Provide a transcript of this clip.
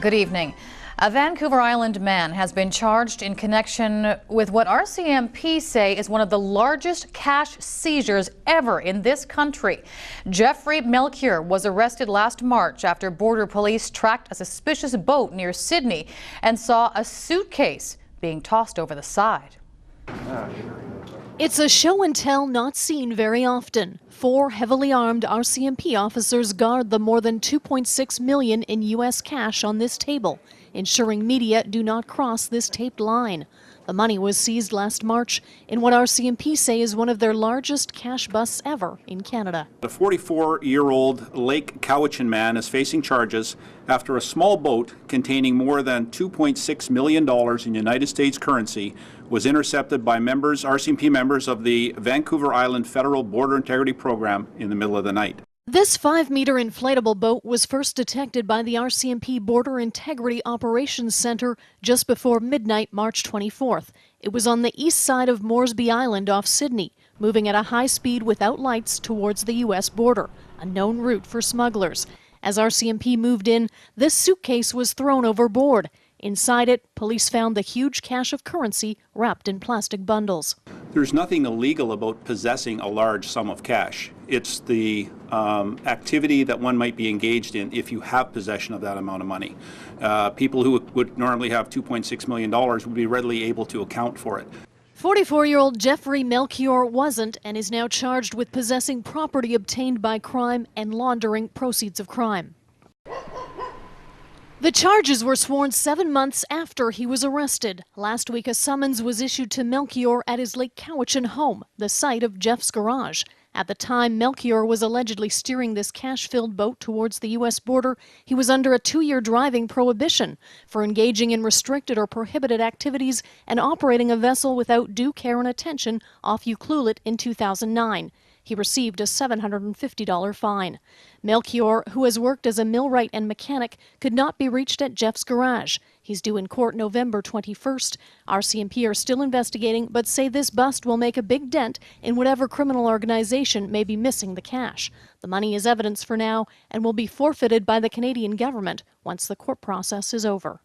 Good evening. A Vancouver Island man has been charged in connection with what RCMP say is one of the largest cash seizures ever in this country. Jeffrey Melchior was arrested last March after Border Police tracked a suspicious boat near Sydney and saw a suitcase being tossed over the side. It's a show and tell not seen very often. 4 heavily armed RCMP officers guard the more than $2.6 million in U.S. cash on this table, ensuring media do not cross this taped line. The money was seized last March in what RCMP say is one of their largest cash busts ever in Canada. The 44-year-old Lake Cowichan man is facing charges after a small boat containing more than $2.6 million in United States currency was intercepted by RCMP members of the Vancouver Island Federal Border Integrity Program in the middle of the night. This 5-meter inflatable boat was first detected by the RCMP Border Integrity Operations Center just before midnight, March 24th. It was on the east side of Moresby Island off Sydney, moving at a high speed without lights towards the U.S. border, a known route for smugglers. As RCMP moved in, this suitcase was thrown overboard. Inside it, police found the huge cache of currency wrapped in plastic bundles. There's nothing illegal about possessing a large sum of cash. It's the activity that one might be engaged in if you have possession of that amount of money. People who would normally have $2.6 million would be readily able to account for it. 44-year-old Jeffrey Melchior wasn't and is now charged with possessing property obtained by crime and laundering proceeds of crime. The charges were sworn 7 months after he was arrested. Last week, a summons was issued to Melchior at his Lake Cowichan home, the site of Jeff's garage. At the time Melchior was allegedly steering this cash-filled boat towards the U.S. border, he was under a 2-year driving prohibition for engaging in restricted or prohibited activities and operating a vessel without due care and attention off Ucluelet in 2009. He received a $750 fine. Melchior, who has worked as a millwright and mechanic, could not be reached at Jeff's garage. He's due in court November 21st. RCMP are still investigating, but say this bust will make a big dent in whatever criminal organization may be missing the cash. The money is evidence for now and will be forfeited by the Canadian government once the court process is over.